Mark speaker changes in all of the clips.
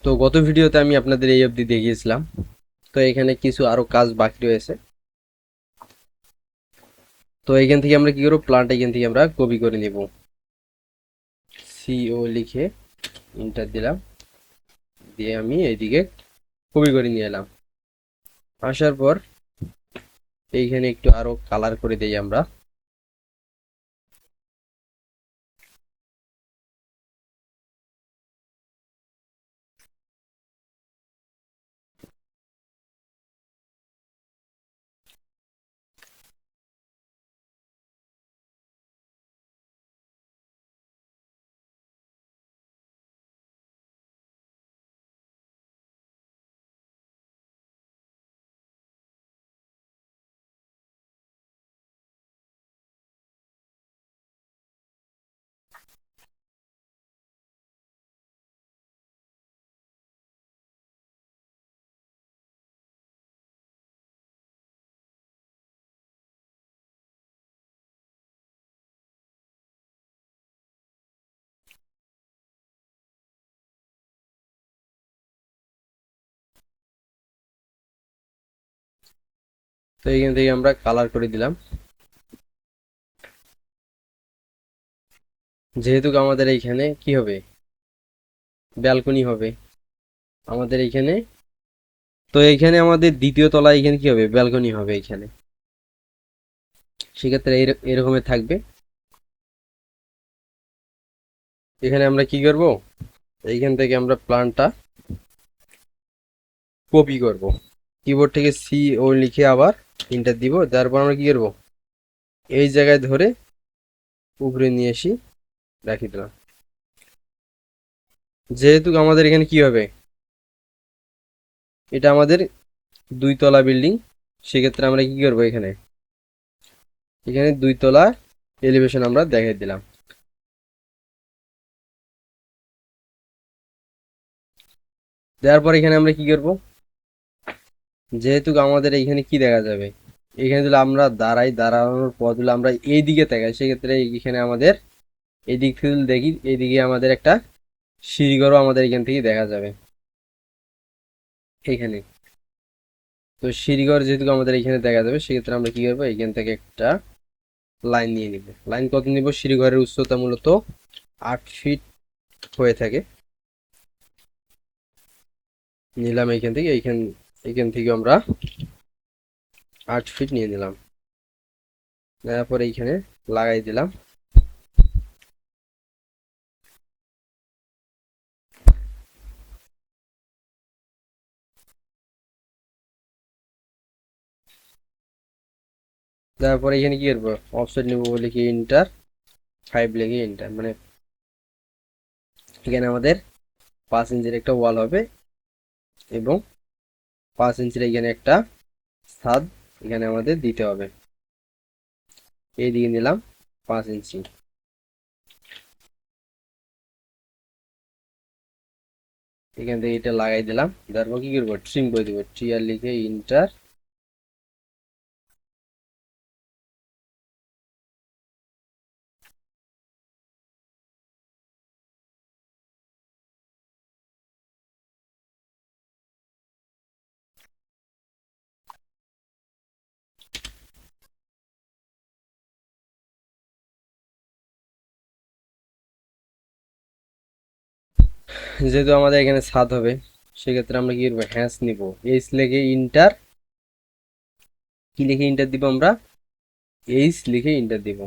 Speaker 1: তো গত ভিডিওতে আমি আপনাদের এই অবধি দেখিয়েছিলাম। তো এখানে কিছু আরো কাজ বাকি রয়েছে। তো এখান থেকে আমরা কি করবো, প্লান্ট এখান থেকে আমরা কপি করে নিব। সিও লিখে ইন্টার দিলাম, দিয়ে আমি এইদিকে কপি করে নিয়ে এলাম। আসার পর এইখানে একটু আরো কালার করে দেই আমরা। তো এইখান থেকে আমরা কালার করে দিলাম। যেহেতু আমাদের এইখানে কি হবে, ব্যালকনি হবে আমাদের এইখানে। তো এইখানে আমাদের দ্বিতীয় তলায় এখানে কি হবে, ব্যালকনি হবে এইখানে। সেক্ষেত্রে এরকমের থাকবে। এখানে আমরা কি করব, এইখান থেকে আমরা প্ল্যানটা কপি করব। কিবোর্ড থেকে সি ও লিখে আবার এন্টার দিব, তারপর আমরা কি করব, এই জায়গায় ধরে উপরে নিয়ে এসে রাখি দিলাম। যেহেতু আমাদের এখানে কি হবে, এটা আমাদের 2 তলা বিল্ডিং। সেক্ষেত্রে আমরা কি করব, এখানে এখানে 2 তলা এলিভেশন আমরা দেখাই দিলাম। দেওয়ার পর এখানে আমরা কি করব, যেহেতু আমাদের এইখানে কি দেখা যাবে, এখানে যদি আমরা দাঁড়ানোর পর যদি আমরা এই দিকে তাকাই, সেক্ষেত্রে এখানে আমাদের এদিক থেকে যদি দেখি, এইদিকে আমাদের একটা সিঁড়িঘরও আমাদের এখান থেকে দেখা যাবে এইখানে। তো সিঁড়িঘর যেহেতু আমাদের এখানে দেখা যাবে, সেক্ষেত্রে আমরা কি করবো, এখান থেকে একটা লাইন নিয়ে নিব। লাইন কত নিব, সিঁড়িঘরের উচ্চতা মূলত 8 ফিট হয়ে থাকে। নিলাম এইখান থেকে, এইখান থেকে আমরা 8 ফিট নিয়ে নিলাম। নেওয়ার পরে এইখানে লাগাই দিলাম। তারপরে এখানে কি করবো, অফসেট নিব বলে কি ইন্টার 5 লিখে ইন্টার, মানে এখানে আমাদের 5 ইঞ্চির একটা ওয়াল হবে এবং 5 ইঞ্চির এখানে একটা ছাদ এখানে আমাদের দিতে হবে। এই দিকে নিলাম 5 ইঞ্চি। এখান থেকে এটা লাগাই দিলাম। তারপর কি করবো, ট্রিম করে দিব, টিআর লিখে ইন্টার। যেহেতু আমাদের এখানে ছাদ হবে, সেক্ষেত্রে আমরা কি করবো, হ্যাশ নিব, এইচ লিখে ইন্টার। কি লিখে ইন্টার দিব আমরা, এইচ লিখে ইন্টার দিব।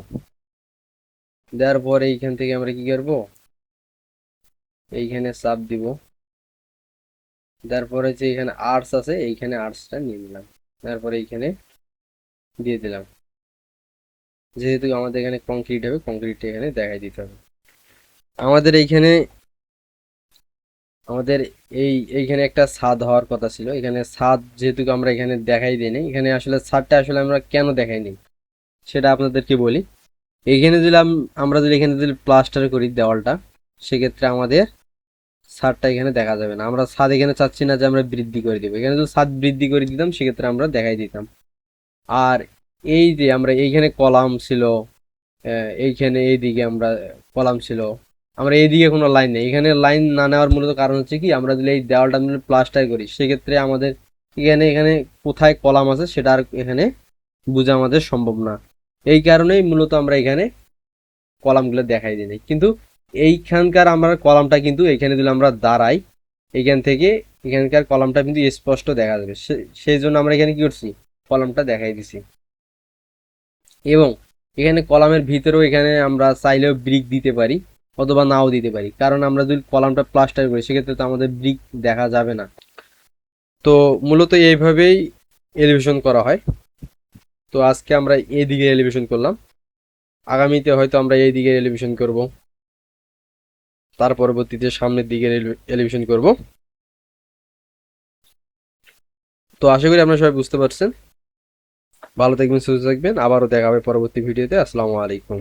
Speaker 1: দেওয়ার পরে এইখান থেকে আমরা কি করব, এইখানে চাপ দিব। তারপরে যে এখানে আর্টস আছে, এইখানে আর্টসটা নিয়ে নিলাম। তারপরে এইখানে দিয়ে দিলাম। যেহেতু আমাদের এখানে কংক্রিট হবে, কংক্রিটটা এখানে দেখাই দিতে হবে। আমাদের এইখানে আমাদের এইখানে একটা ছাদ হওয়ার কথা ছিল। এখানে ছাদ যেহেতু আমরা এখানে দেখাই দিইনি, এখানে আসলে ছাদটা আসলে আমরা কেন দেখাইনি সেটা আপনাদেরকে বলি। এইখানে যদি আমরা যদি এখানে যদি প্লাস্টার করি দেওয়ালটা, সেক্ষেত্রে আমাদের ছাদটা এখানে দেখা যাবে না। আমরা ছাদ এখানে চাচ্ছি না যে আমরা বৃদ্ধি করে দিব। এখানে যদি ছাদ বৃদ্ধি করে দিতাম, সেক্ষেত্রে আমরা দেখাই দিতাম। আর এই যে আমরা এইখানে কলাম ছিল, এইখানে এইদিকে আমরা কলাম ছিল, আমরা এইদিকে কোনো লাইন নেই, এখানে লাইন না নেওয়ার মূলত কারণ হচ্ছে কি, আমরা যদি এই দেওয়ালটা যদি প্লাস্টার করি সেক্ষেত্রে আমাদের এখানে এখানে কোথায় কলাম আছে সেটা আর এখানে বোঝা আমাদের সম্ভব না। এই কারণেই মূলত আমরা এখানে কলামগুলো দেখাই দিই। কিন্তু এইখানকার আমরা কলামটা কিন্তু এখানে যদি আমরা দাঁড়াই, এখান থেকে এখানকার কলামটা কিন্তু স্পষ্ট দেখা যাবে। সেই জন্য আমরা এখানে কি করছি, কলামটা দেখাই দিছি। এবং এখানে কলামের ভিতরেও এখানে আমরা চাইলেও ব্রিক দিতে পারি অথবা নাও দিতে পারি, কারণ আমরা যদি কলামটা প্লাস্টার করি সেক্ষেত্রে তো আমাদের ব্রিক দেখা যাবে না। তো মূলত এইভাবেই এলিভেশন করা হয়। তো আজকে আমরা এই দিকে এলিভেশন করলাম, আগামীতে হয়তো আমরা এই দিকে এলিভেশন করব, তার পরবর্তীতে সামনের দিকে এলিভেশন করব। তো আশা করি আপনারা সবাই বুঝতে পারছেন। ভালো থাকবেন, সুস্থ থাকবেন, আবারও দেখা হবে পরবর্তী ভিডিওতে। আসসালামু আলাইকুম।